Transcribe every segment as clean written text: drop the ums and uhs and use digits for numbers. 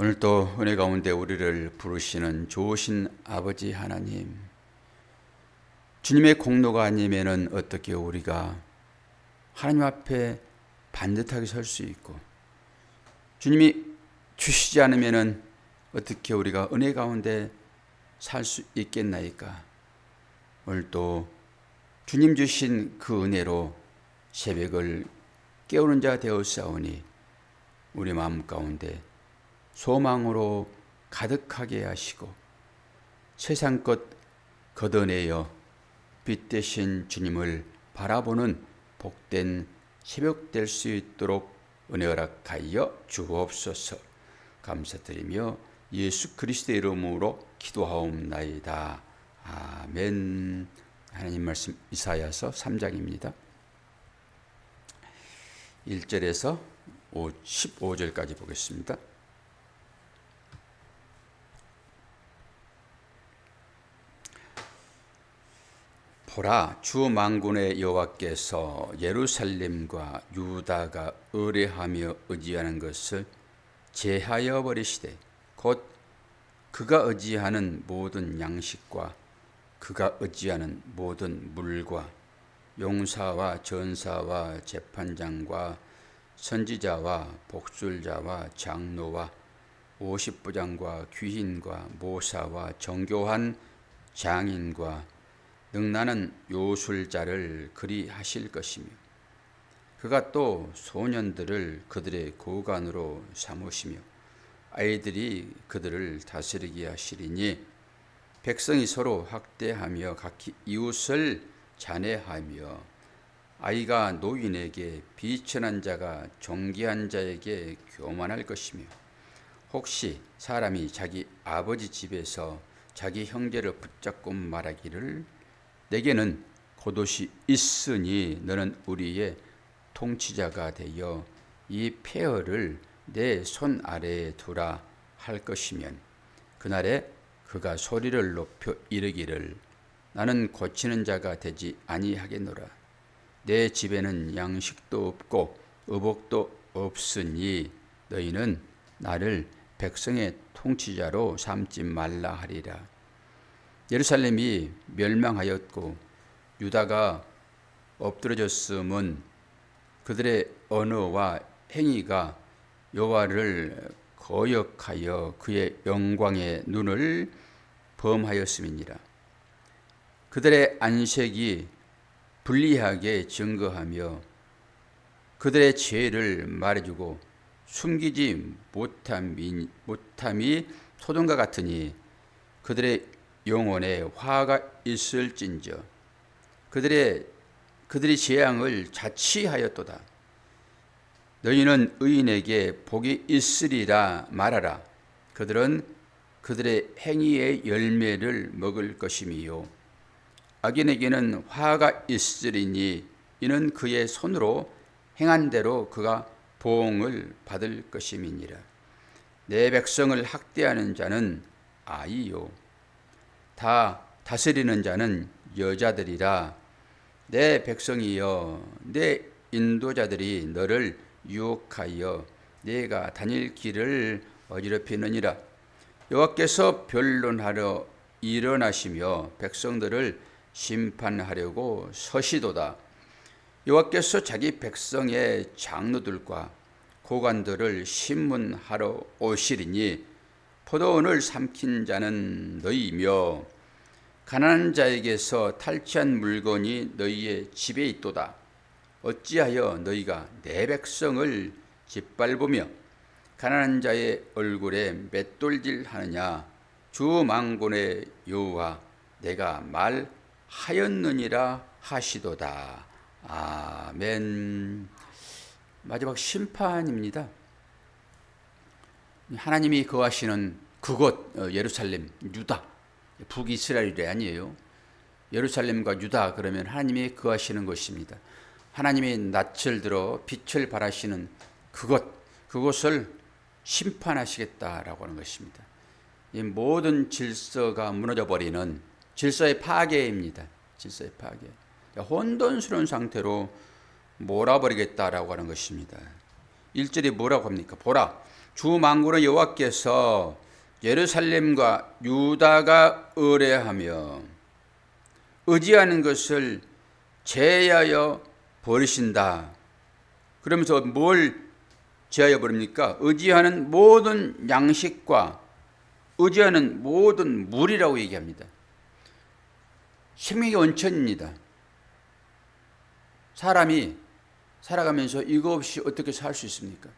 오늘도 은혜 가운데 우리를 부르시는 좋으신 아버지 하나님, 주님의 공로가 아니면은 어떻게 우리가 하나님 앞에 반듯하게 설 수 있고, 주님이 주시지 않으면은 어떻게 우리가 은혜 가운데 살 수 있겠나이까. 오늘도 주님 주신 그 은혜로 새벽을 깨우는 자 되었사오니 우리 마음 가운데 소망으로 가득하게 하시고 세상 것 걷어내어 빛 되신 주님을 바라보는 복된 새벽 될 수 있도록 은혜 허락하여 주옵소서. 감사드리며 예수 그리스도의 이름으로 기도하옵나이다. 아멘. 하나님 말씀 이사야서 3장입니다. 1절에서 15절까지 보겠습니다. 보라, 주 만군의 여호와께서 예루살렘과 유다가 의뢰하며 의지하는 것을 제하여 버리시되 곧 그가 의지하는 모든 양식과 그가 의지하는 모든 물과 용사와 전사와 재판장과 선지자와 복술자와 장로와 50부장과 귀인과 모사와 정교한 장인과 능나는 요술자를 그리 하실 것이며 그가 또 소년들을 그들의 고관으로 삼으시며 아이들이 그들을 다스리게 하시리니 백성이 서로 학대하며 각기 이웃을 잔해하며 아이가 노인에게 비천한 자가 존귀한 자에게 교만할 것이며 혹시 사람이 자기 아버지 집에서 자기 형제를 붙잡고 말하기를 내게는 겉옷이 있으니 너는 우리의 통치자가 되어 이 폐허를 내 손 아래에 두라 할 것이면 그날에 그가 소리를 높여 이르기를 나는 고치는 자가 되지 아니하겠노라. 내 집에는 양식도 없고 의복도 없으니 너희는 나를 백성의 통치자로 삼지 말라 하리라. 예루살렘이 멸망하였고 유다가 엎드러졌음은 그들의 언어와 행위가 여호와를 거역하여 그의 영광의 눈을 범하였음이니라. 그들의 안색이 불리하게 증거하며 그들의 죄를 말해주고 숨기지 못함이 소돔과 같으니 그들의 영혼에 화가 있을진저 그들이 재앙을 자치하였도다. 너희는 의인에게 복이 있으리라 말하라. 그들은 그들의 행위의 열매를 먹을 것이미요 악인에게는 화가 있으리니 이는 그의 손으로 행한 대로 그가 보응을 받을 것임이니라. 내 백성을 학대하는 자는 아이요 다 다스리는 자는 여자들이라. 내 백성이여 내 인도자들이 너를 유혹하여 내가 다닐 길을 어지럽히느니라. 여호와께서 변론하러 일어나시며 백성들을 심판하려고 서시도다. 여호와께서 자기 백성의 장로들과 고관들을 심문하러 오시리니 포도원을 삼킨 자는 너희이며 가난한 자에게서 탈취한 물건이 너희의 집에 있도다. 어찌하여 너희가 내 백성을 짓밟으며 가난한 자의 얼굴에 맷돌질하느냐. 주 만군의 여호와 내가 말하였느니라 하시도다. 아멘. 마지막 심판입니다. 하나님이 거하시는 그곳 예루살렘, 유다, 북이스라엘이 아니에요. 예루살렘과 유다 그러면 하나님이 거하시는 곳입니다. 하나님이 낯을 들어 빛을 발하시는 그곳을 심판하시겠다라고 하는 것입니다. 이 모든 질서가 무너져버리는 질서의 파괴입니다. 질서의 파괴. 혼돈스러운 상태로 몰아버리겠다라고 하는 것입니다. 1절이 뭐라고 합니까? 보라, 주 만군의 여호와께서 예루살렘과 유다가 의뢰하며 의지하는 것을 제하여 버리신다. 그러면서 뭘 제하여 버립니까? 의지하는 모든 양식과 의지하는 모든 물이라고 얘기합니다. 생명의 원천입니다. 사람이 살아가면서 이거 없이 어떻게 살 수 있습니까?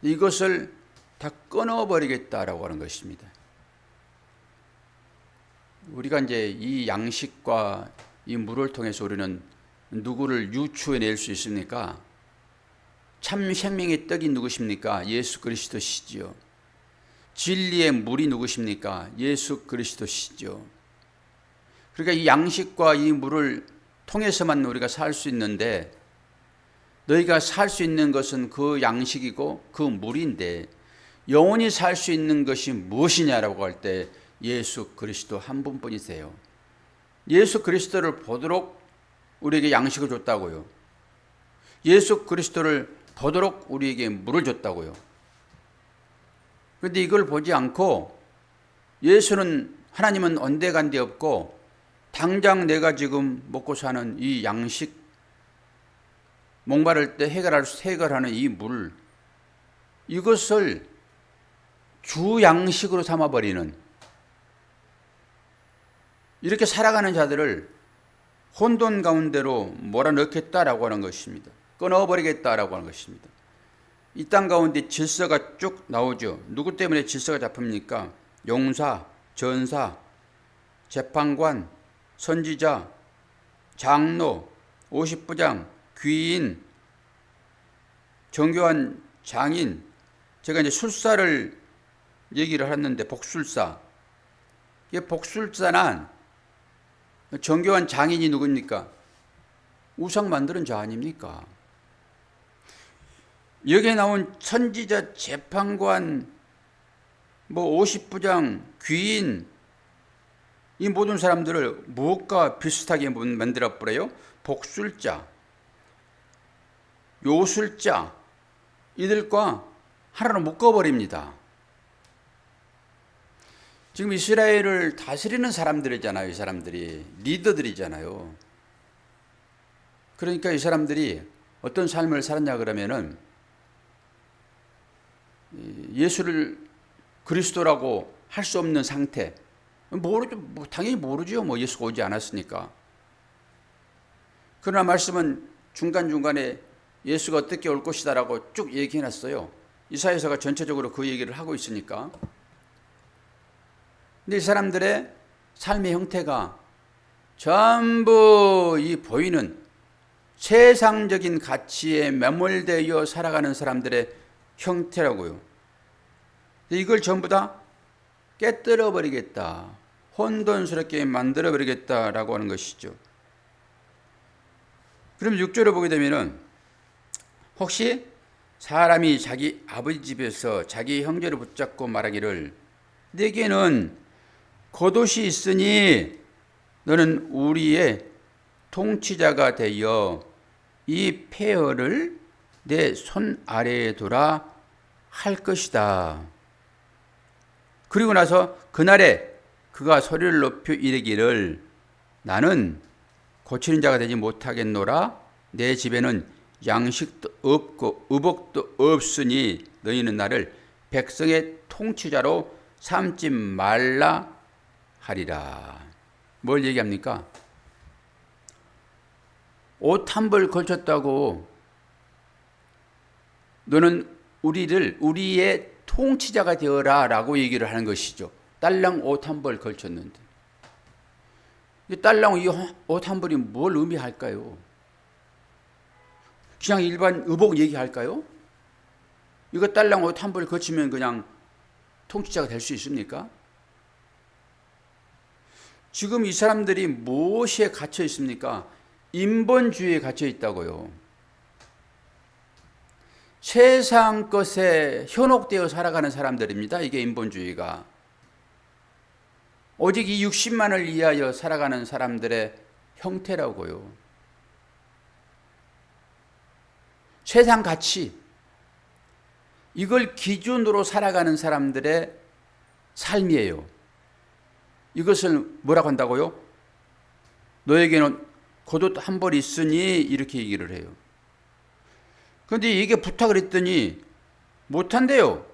이것을 다 끊어버리겠다라고 하는 것입니다. 우리가 이제 이 양식과 이 물을 통해서 우리는 누구를 유추해낼 수 있습니까? 참 생명의 떡이 누구십니까? 예수 그리스도시지요. 진리의 물이 누구십니까? 예수 그리스도시죠. 그러니까 이 양식과 이 물을 통해서만 우리가 살 수 있는데, 너희가 살 수 있는 것은 그 양식이고 그 물인데, 영원히 살 수 있는 것이 무엇이냐라고 할 때 예수 그리스도 한 분뿐이세요. 예수 그리스도를 보도록 우리에게 양식을 줬다고요. 예수 그리스도를 보도록 우리에게 물을 줬다고요. 그런데 이걸 보지 않고 예수는, 하나님은 온데간데 없고 당장 내가 지금 먹고 사는 이 양식, 목마를 때 해결하는 이 물, 이것을 주 양식으로 삼아버리는, 이렇게 살아가는 자들을 혼돈 가운데로 몰아넣겠다라고 하는 것입니다. 끊어버리겠다라고 하는 것입니다. 이 땅 가운데 질서가 쭉 나오죠. 누구 때문에 질서가 잡힙니까? 용사, 전사, 재판관, 선지자, 장로, 50부장, 귀인, 정교한 장인. 제가 이제 술사를 얘기를 했는데, 복술사. 이 복술사는 정교한 장인이 누굽니까? 우상 만드는 자 아닙니까? 여기에 나온 선지자, 재판관, 50부장, 귀인, 이 모든 사람들을 무엇과 비슷하게 만들어 버려요? 복술자, 요술자, 이들과 하나로 묶어버립니다. 지금 이스라엘을 다스리는 사람들이잖아요. 이 사람들이 리더들이잖아요. 그러니까 이 사람들이 어떤 삶을 살았냐 그러면은, 예수를 그리스도라고 할 수 없는 상태. 모르죠. 당연히 모르죠. 예수가 오지 않았으니까. 그러나 말씀은 중간중간에 예수가 어떻게 올 것이다라고 쭉 얘기해놨어요. 이사야서가 전체적으로 그 얘기를 하고 있으니까. 근데 이 사람들의 삶의 형태가 전부 이 보이는 세상적인 가치에 매몰되어 살아가는 사람들의 형태라고요. 이걸 전부 다 깨뜨려 버리겠다, 혼돈스럽게 만들어 버리겠다라고 하는 것이죠. 그럼 6절을 보게 되면은, 혹시 사람이 자기 아버지 집에서 자기 형제를 붙잡고 말하기를 내게는 겉옷이 있으니 너는 우리의 통치자가 되어 이 폐허를 내 손 아래에 두라 할 것이다. 그리고 나서 그날에 그가 소리를 높여 이르기를 나는 고치는 자가 되지 못하겠노라. 내 집에는 양식도 없고 의복도 없으니 너희는 나를 백성의 통치자로 삼지 말라 하리라. 뭘 얘기합니까? 옷 한 벌 걸쳤다고 너는 우리의 통치자가 되어라 라고 얘기를 하는 것이죠. 딸랑 옷 한 벌 걸쳤는데, 딸랑 이 옷 한 벌이 뭘 의미할까요? 그냥 일반 의복 얘기할까요? 이거 딸랑 옷 한 벌 걸치면 그냥 통치자가 될 수 있습니까? 지금 이 사람들이 무엇에 갇혀 있습니까? 인본주의에 갇혀 있다고요. 세상 것에 현혹되어 살아가는 사람들입니다. 이게 인본주의가. 오직 이 60만을 위하여 살아가는 사람들의 형태라고요. 세상 가치, 이걸 기준으로 살아가는 사람들의 삶이에요. 이것을 뭐라고 한다고요? 너에게는 겉옷 한 벌 있으니 이렇게 얘기를 해요. 그런데 이게 부탁을 했더니 못한대요.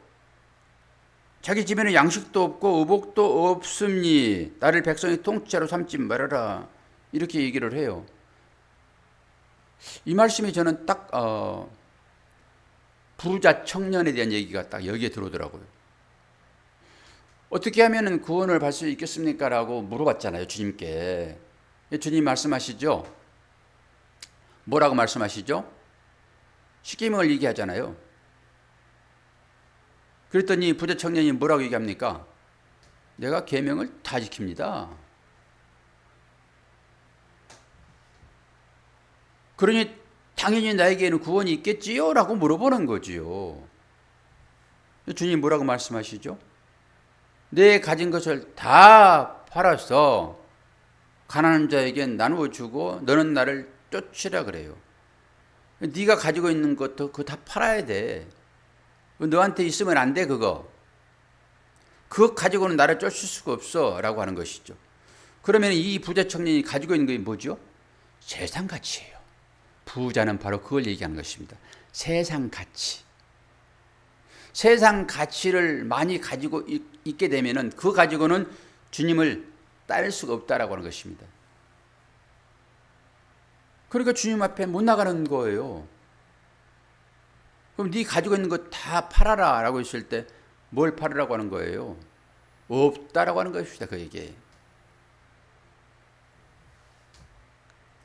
자기 집에는 양식도 없고 의복도 없음니 나를 백성의 통치자로 삼지 말아라. 이렇게 얘기를 해요. 이 말씀이 저는 딱 부자 청년에 대한 얘기가 딱 여기에 들어오더라고요. 어떻게 하면 구원을 받을 수 있겠습니까? 라고 물어봤잖아요, 주님께. 주님 말씀하시죠? 뭐라고 말씀하시죠? 십계명을 얘기하잖아요. 그랬더니 부자 청년이 뭐라고 얘기합니까? 내가 계명을 다 지킵니다. 그러니 당연히 나에게는 구원이 있겠지요? 라고 물어보는 거지요. 주님 뭐라고 말씀하시죠? 내 가진 것을 다 팔아서 가난한 자에게 나누어 주고 너는 나를 쫓으라 그래요. 네가 가지고 있는 것도 그거 다 팔아야 돼. 너한테 있으면 안 돼, 그거. 그거 가지고는 나를 쫓을 수가 없어 라고 하는 것이죠. 그러면 이 부자 청년이 가지고 있는 게 뭐죠? 세상 가치예요. 부자는 바로 그걸 얘기하는 것입니다. 세상 가치. 세상 가치를 많이 가지고 있게 되면은 그거 가지고는 주님을 따를 수가 없다라고 하는 것입니다. 그러니까 주님 앞에 못 나가는 거예요. 그럼 네 가지고 있는 거 다 팔아라 라고 했을 때 뭘 팔으라고 하는 거예요? 없다라고 하는 것입니다. 그에게.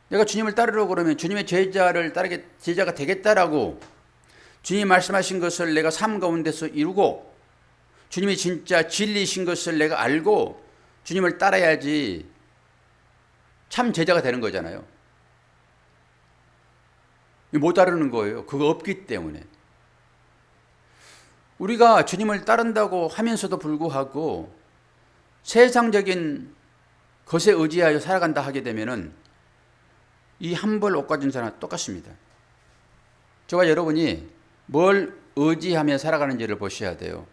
내가 주님을 따르려고 그러면 주님의 제자가 되겠다라고 주님이 말씀하신 것을 내가 삶 가운데서 이루고 주님이 진짜 진리신 것을 내가 알고 주님을 따라야지 참 제자가 되는 거잖아요. 못 따르는 거예요. 그거 없기 때문에. 우리가 주님을 따른다고 하면서도 불구하고 세상적인 것에 의지하여 살아간다 하게 되면은 이 한 벌 옷 가진 사람 똑같습니다. 저와 여러분이 뭘 의지하며 살아가는지를 보셔야 돼요.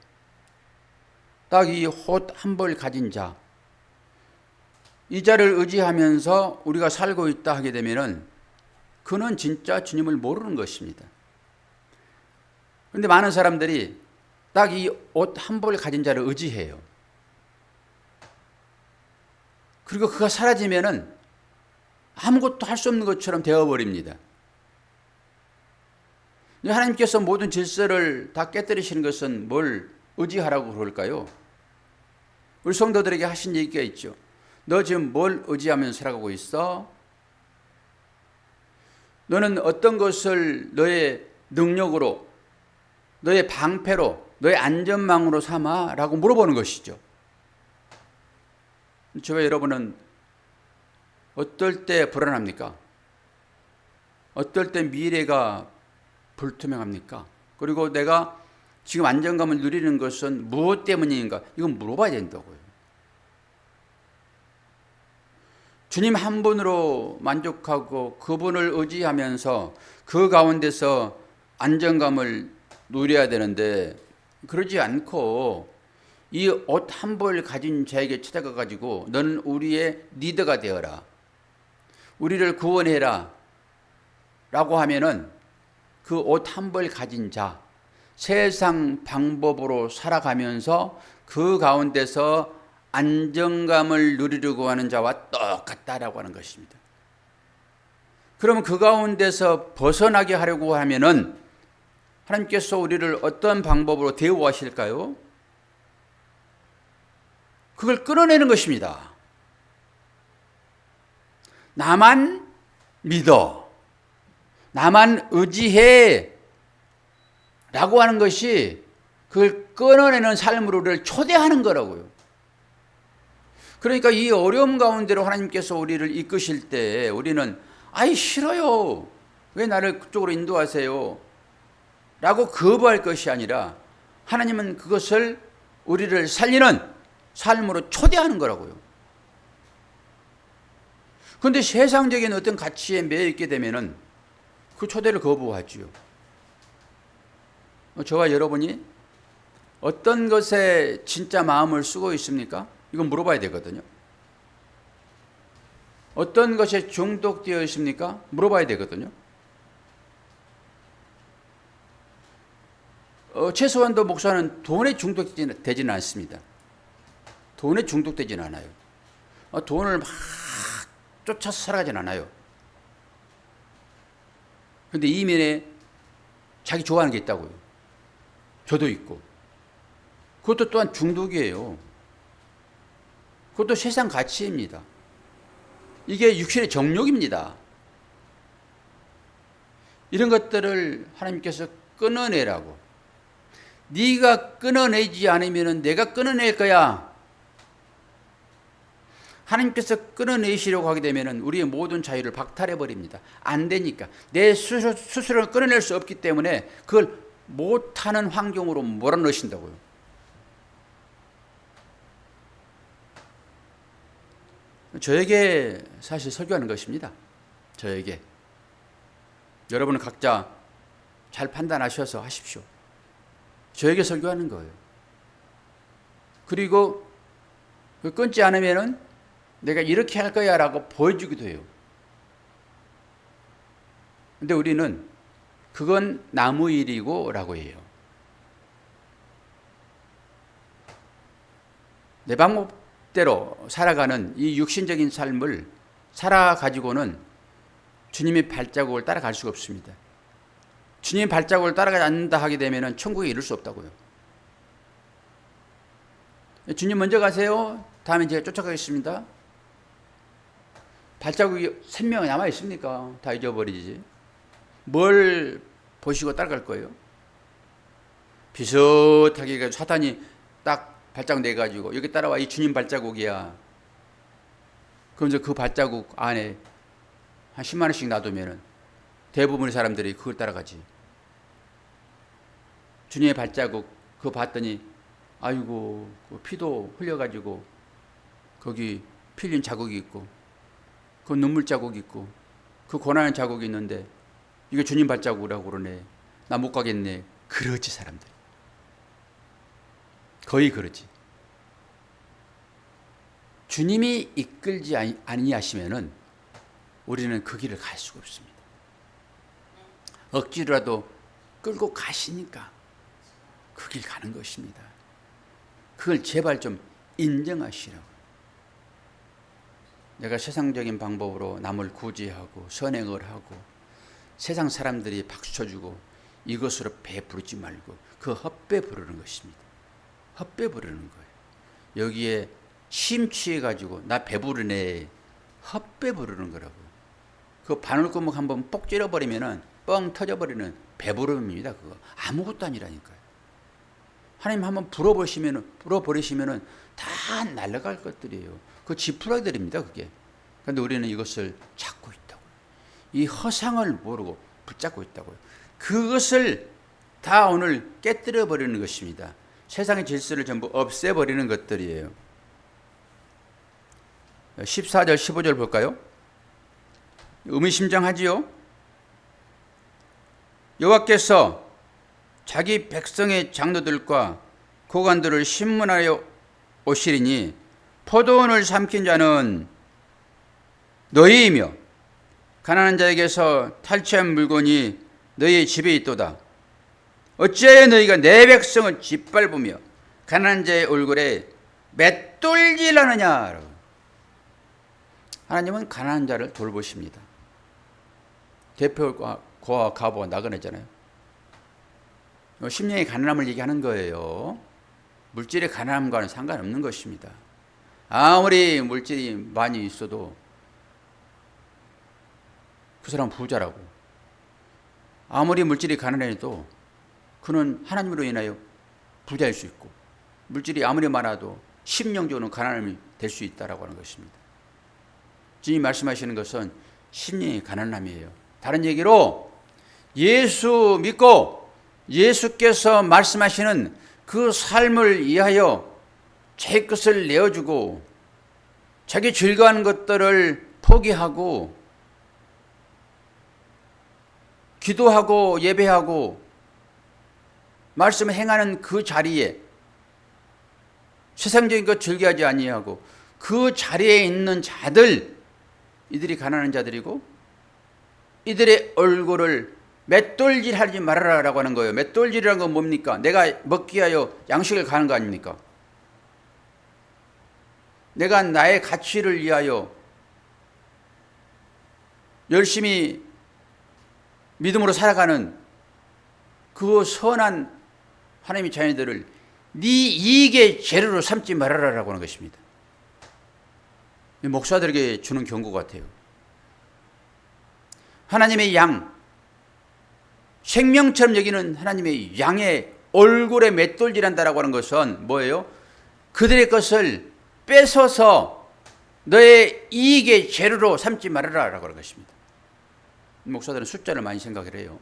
딱 이 옷 한 벌 가진 자, 이 자를 의지하면서 우리가 살고 있다 하게 되면은 그는 진짜 주님을 모르는 것입니다. 그런데 많은 사람들이 딱 이 옷 한 벌 가진 자를 의지해요. 그리고 그가 사라지면은 아무것도 할 수 없는 것처럼 되어버립니다. 하나님께서 모든 질서를 다 깨뜨리시는 것은 뭘 의지하라고 그럴까요? 우리 성도들에게 하신 얘기가 있죠. 너 지금 뭘 의지하면서 살아가고 있어? 너는 어떤 것을 너의 능력으로, 너의 방패로, 너의 안전망으로 삼아? 라고 물어보는 것이죠. 저와 여러분은 어떨 때 불안합니까? 어떨 때 미래가 불투명합니까? 그리고 내가 지금 안정감을 누리는 것은 무엇 때문인가? 이건 물어봐야 된다고요. 주님 한 분으로 만족하고 그분을 의지하면서 그 가운데서 안정감을 누려야 되는데 그러지 않고 이 옷 한 벌 가진 자에게 찾아가 가지고 너는 우리의 리더가 되어라. 우리를 구원해라. 라고 하면은 그 옷 한 벌 가진 자, 세상 방법으로 살아가면서 그 가운데서 안정감을 누리려고 하는 자와 똑같다라고 하는 것입니다. 그러면 그 가운데서 벗어나게 하려고 하면은 하나님께서 우리를 어떤 방법으로 대우하실까요? 그걸 끊어내는 것입니다. 나만 믿어. 나만 의지해. 라고 하는 것이 그걸 끊어내는 삶으로 우리를 초대하는 거라고요. 그러니까 이 어려움 가운데로 하나님께서 우리를 이끄실 때 우리는 아이 싫어요. 왜 나를 그쪽으로 인도하세요? 라고 거부할 것이 아니라 하나님은 그것을 우리를 살리는 삶으로 초대하는 거라고요. 그런데 세상적인 어떤 가치에 매여 있게 되면은 그 초대를 거부하지요. 저와 여러분이 어떤 것에 진짜 마음을 쓰고 있습니까? 이건 물어봐야 되거든요. 어떤 것에 중독되어 있습니까? 물어봐야 되거든요. 최소한도 목사는 돈에 중독되지는 않습니다. 돈에 중독되지는 않아요. 돈을 막 쫓아서 살아가진 않아요. 그런데 이면에 자기 좋아하는 게 있다고요. 저도 있고. 그것도 또한 중독이에요. 그것도 세상 가치입니다. 이게 육신의 정욕입니다. 이런 것들을 하나님께서 끊어내라고. 네가 끊어내지 않으면 내가 끊어낼 거야. 하나님께서 끊어내시려고 하게 되면 우리의 모든 자유를 박탈해버립니다. 안 되니까. 내 스스로 끊어낼 수 없기 때문에 그걸 못하는 환경으로 몰아넣으신다고요. 저에게 사실 설교하는 것입니다. 저에게. 여러분은 각자 잘 판단하셔서 하십시오. 저에게 설교하는 거예요. 그리고 끊지 않으면은 내가 이렇게 할 거야 라고 보여주기도 해요. 근데 우리는 그건 나무 일이고 라고 해요. 내 방법대로 살아가는 이 육신적인 삶을 살아가지고는 주님의 발자국을 따라갈 수가 없습니다. 주님의 발자국을 따라가지 않는다 하게 되면 천국에 이를 수 없다고요. 주님 먼저 가세요. 다음에 제가 쫓아가겠습니다. 발자국이 생명이 남아있습니까? 다 잊어버리지. 뭘 보시고 따라갈 거예요? 비슷하게 사탄이 딱 발자국 내가지고 여기 따라와, 이 주님 발자국이야. 그럼 그 발자국 안에 한 10만 원씩 놔두면 대부분의 사람들이 그걸 따라가지. 주님의 발자국 그거 봤더니 아이고 피도 흘려가지고 거기 피 흘린 자국이 있고 그 눈물 자국이 있고 그 고난의 자국이 있는데 이게 주님 발자국이라고 그러네. 나 못 가겠네. 그러지 사람들. 거의 그러지. 주님이 이끌지 아니하시면은 우리는 그 길을 갈 수가 없습니다. 억지로라도 끌고 가시니까 그 길 가는 것입니다. 그걸 제발 좀 인정하시라고. 내가 세상적인 방법으로 남을 구제하고 선행을 하고 세상 사람들이 박수 쳐주고 이것으로 배부르지 말고 그 헛배 부르는 것입니다. 헛배 부르는 거예요. 여기에 심취해가지고 나 배부르네. 헛배 부르는 거라고. 그 바늘구멍 한번 뽁 찌러버리면은 뻥 터져버리는 배부름입니다. 그거 아무것도 아니라니까요. 하나님 한번 불어버리시면은 다 날아갈 것들이에요. 그 지푸라기들입니다. 그게. 그런데 우리는 이것을 찾고 있다고요. 이 허상을 모르고 붙잡고 있다고요. 그것을 다 오늘 깨뜨려 버리는 것입니다. 세상의 질서를 전부 없애버리는 것들이에요. 14절 15절 볼까요? 의미심장하지요. 여호와께서 자기 백성의 장로들과 고관들을 신문하여 오시리니 포도원을 삼킨 자는 너희이며 가난한 자에게서 탈취한 물건이 너희의 집에 있도다. 어찌하여 너희가 내 백성을 짓밟으며 가난한 자의 얼굴에 맷돌질하느냐. 하나님은 가난한 자를 돌보십니다. 대표가 고아 가보가 나그네잖아요. 심령의 가난함을 얘기하는 거예요. 물질의 가난함과는 상관없는 것입니다. 아무리 물질이 많이 있어도 그 사람은 부자라고. 아무리 물질이 가난해도 그는 하나님으로 인하여 부자일 수 있고 물질이 아무리 많아도 심령적으로는 가난함이 될 수 있다라고 하는 것입니다. 주님이 말씀하시는 것은 심령의 가난함이에요. 다른 얘기로 예수 믿고 예수께서 말씀하시는 그 삶을 위하여 자기 것을 내어주고 자기 즐거워하는 것들을 포기하고 기도하고 예배하고 말씀을 행하는 그 자리에 세상적인 것 즐겨하지 아니하고 그 자리에 있는 자들, 이들이 가난한 자들이고 이들의 얼굴을 맷돌질하지 말아라라고 하는 거예요. 맷돌질이라는 건 뭡니까? 내가 먹기 위하여 양식을 가는 거 아닙니까? 내가 나의 가치를 위하여 열심히 믿음으로 살아가는 그 선한 하나님의 자녀들을 네 이익의 재료로 삼지 말아라라고 하는 것입니다. 목사들에게 주는 경고 같아요. 하나님의 양, 생명처럼 여기는 하나님의 양의 얼굴에 맷돌질한다라고 하는 것은 뭐예요? 그들의 것을 뺏어서 너의 이익의 재료로 삼지 말아라라고 하는 것입니다. 목사들은 숫자를 많이 생각을 해요.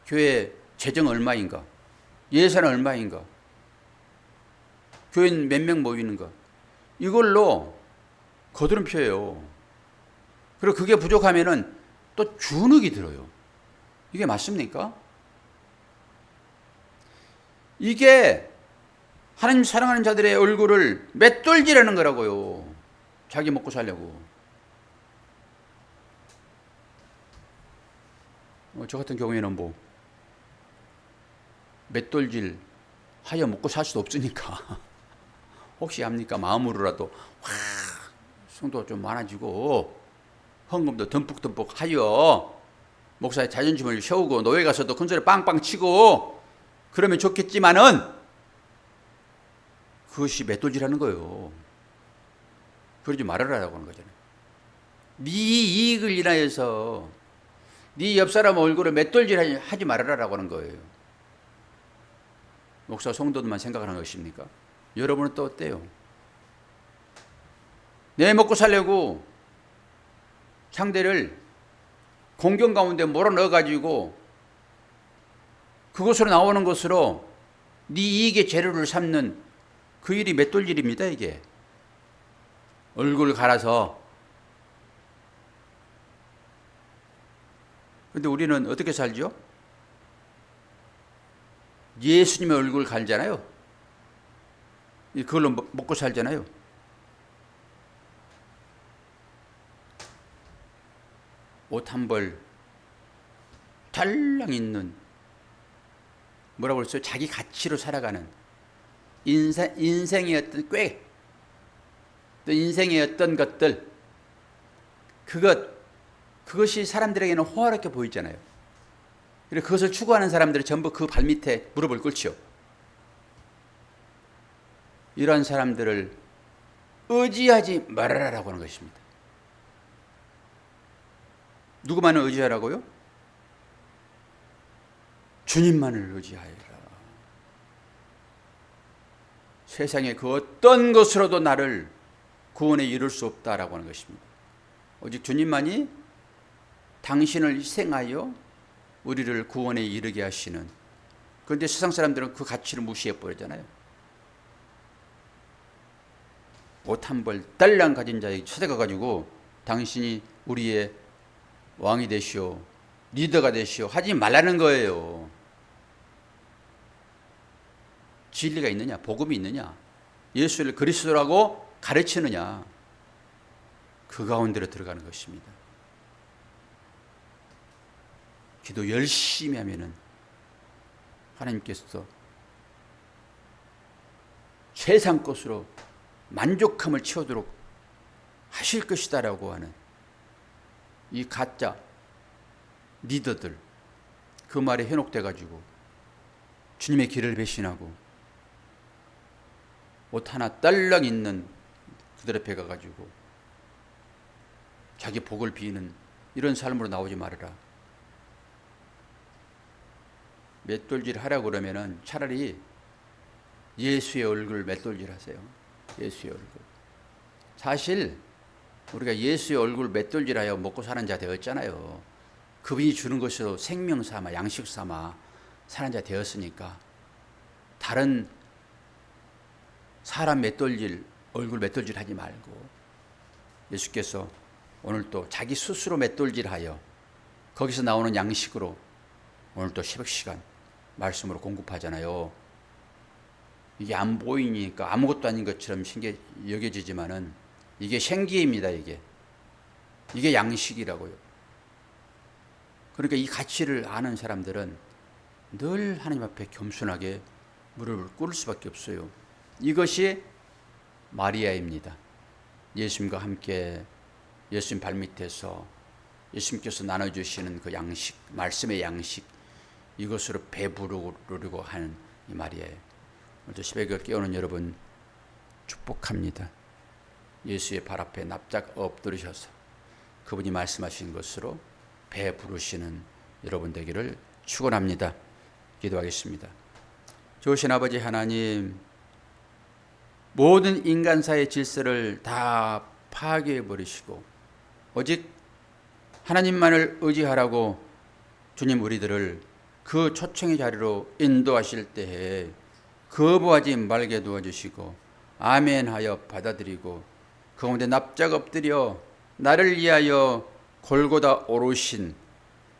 교회 재정 얼마인가? 예산 얼마인가? 교인 몇 명 모이는가? 이걸로 거드름펴요. 그리고 그게 부족하면은 또 주눅이 들어요. 이게 맞습니까? 이게 하나님 사랑하는 자들의 얼굴을 맷돌질하는 거라고요. 자기 먹고 살려고. 저 같은 경우에는 뭐 맷돌질 하여 먹고 살 수도 없으니까 혹시 합니까? 마음으로라도 성도가 좀 많아지고 헌금도 듬뿍듬뿍 하여 목사의 자존심을 세우고 노예 가서도 큰소리 빵빵 치고 그러면 좋겠지만은 그것이 맷돌질하는 거예요. 그러지 말아라라고 하는 거잖아요. 네 이익을 인하여서 네 옆사람 얼굴을 맷돌질하지 말아라라고 하는 거예요. 목사 성도들만 생각하는 것입니까? 여러분은 또 어때요? 내 먹고 살려고 상대를 공경 가운데 몰아넣어가지고 그것으로 나오는 것으로 네 이익의 재료를 삼는 그 일이 맷돌질입니다. 이게 얼굴 갈아서. 그런데 우리는 어떻게 살죠? 예수님의 얼굴 갈잖아요. 그걸로 먹고 살잖아요. 옷 한 벌 달랑 있는, 뭐라고 그랬어요? 자기 가치로 살아가는 인생의 어떤 꽤, 또 인생의 어떤 것들, 그것이 사람들에게는 호화롭게 보이잖아요. 그래서 그것을 추구하는 사람들이 전부 그 발밑에 무릎을 꿇죠. 이런 사람들을 의지하지 말아라라고 하는 것입니다. 누구만을 의지하라고요? 주님만을 의지하여라. 세상에 그 어떤 것으로도 나를 구원에 이룰 수 없다라고 하는 것입니다. 오직 주님만이 당신을 희생하여 우리를 구원에 이르게 하시는. 그런데 세상 사람들은 그 가치를 무시해 버리잖아요. 옷 한 벌 달랑 가진 자에게 찾아가가지고 당신이 우리의 왕이 되시오, 리더가 되시오 하지 말라는 거예요. 진리가 있느냐? 복음이 있느냐? 예수를 그리스도라고 가르치느냐? 그 가운데로 들어가는 것입니다. 기도 열심히 하면은 하나님께서 세상 것으로 만족함을 채우도록 하실 것이다라고 하는 이 가짜 리더들, 그 말에 현혹돼 가지고 주님의 길을 배신하고 옷 하나 딸랑 있는 그들 앞에 가가지고 자기 복을 비는 이런 삶으로 나오지 말아라. 맷돌질 하라고 그러면은 차라리 예수의 얼굴 맷돌질 하세요. 예수의 얼굴. 사실 우리가 예수의 얼굴 맷돌질하여 먹고 사는 자 되었잖아요. 그분이 주는 것으로 생명 삼아 양식 삼아 사는 자 되었으니까 다른 사람 맷돌질, 얼굴 맷돌질 하지 말고 예수께서 오늘 또 자기 스스로 맷돌질하여 거기서 나오는 양식으로 오늘 또 새벽 시간 말씀으로 공급하잖아요. 이게 안 보이니까 아무것도 아닌 것처럼 여겨지지만은 이게 생기입니다. 이게 양식이라고요. 그러니까 이 가치를 아는 사람들은 늘 하나님 앞에 겸손하게 무릎을 꿇을 수밖에 없어요. 이것이 마리아입니다. 예수님과 함께 예수님 발밑에서 예수님께서 나눠주시는 그 양식, 말씀의 양식, 이것으로 배부르려고 하는 이 마리아예요. 오늘 새벽을 깨우는 여러분 축복합니다. 예수의 발 앞에 납작 엎드리셔서 그분이 말씀하신 것으로 배부르시는 여러분 되기를 축원합니다. 기도하겠습니다. 좋으신 아버지 하나님, 모든 인간사의 질서를 다 파괴해 버리시고 오직 하나님만을 의지하라고 주님 우리들을 그 초청의 자리로 인도하실 때에 거부하지 말게 도와주시고 아멘하여 받아들이고 그 가운데 납작 엎드려 나를 위하여 골고다 오르신,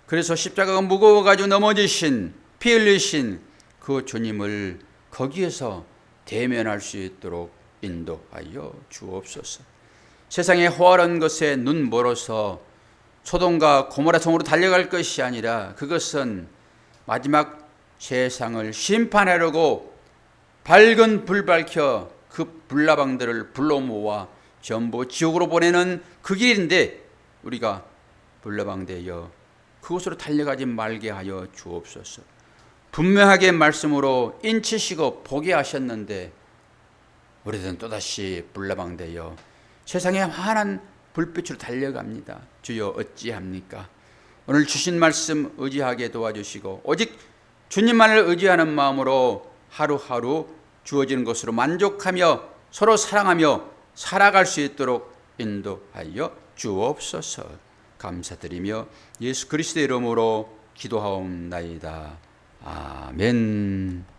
그래서 십자가가 무거워가지고 넘어지신, 피 흘리신 그 주님을 거기에서 대면할 수 있도록 인도하여 주옵소서. 세상의 호화로운 것에 눈 멀어서 소돔과 고모라 성으로 달려갈 것이 아니라 그것은 마지막 세상을 심판하려고 밝은 불 밝혀 그 불나방들을 불러 모아 전부 지옥으로 보내는 그 길인데 우리가 불나방되어 그곳으로 달려가지 말게 하여 주옵소서. 분명하게 말씀으로 인치시고 보게 하셨는데 우리들은 또다시 불나방되어 세상의 환한 불빛으로 달려갑니다. 주여 어찌합니까? 오늘 주신 말씀 의지하게 도와주시고 오직 주님만을 의지하는 마음으로 하루하루 주어지는 것으로 만족하며 서로 사랑하며 살아갈 수 있도록 인도하여 주옵소서. 감사드리며 예수 그리스도의 이름으로 기도하옵나이다. 아멘.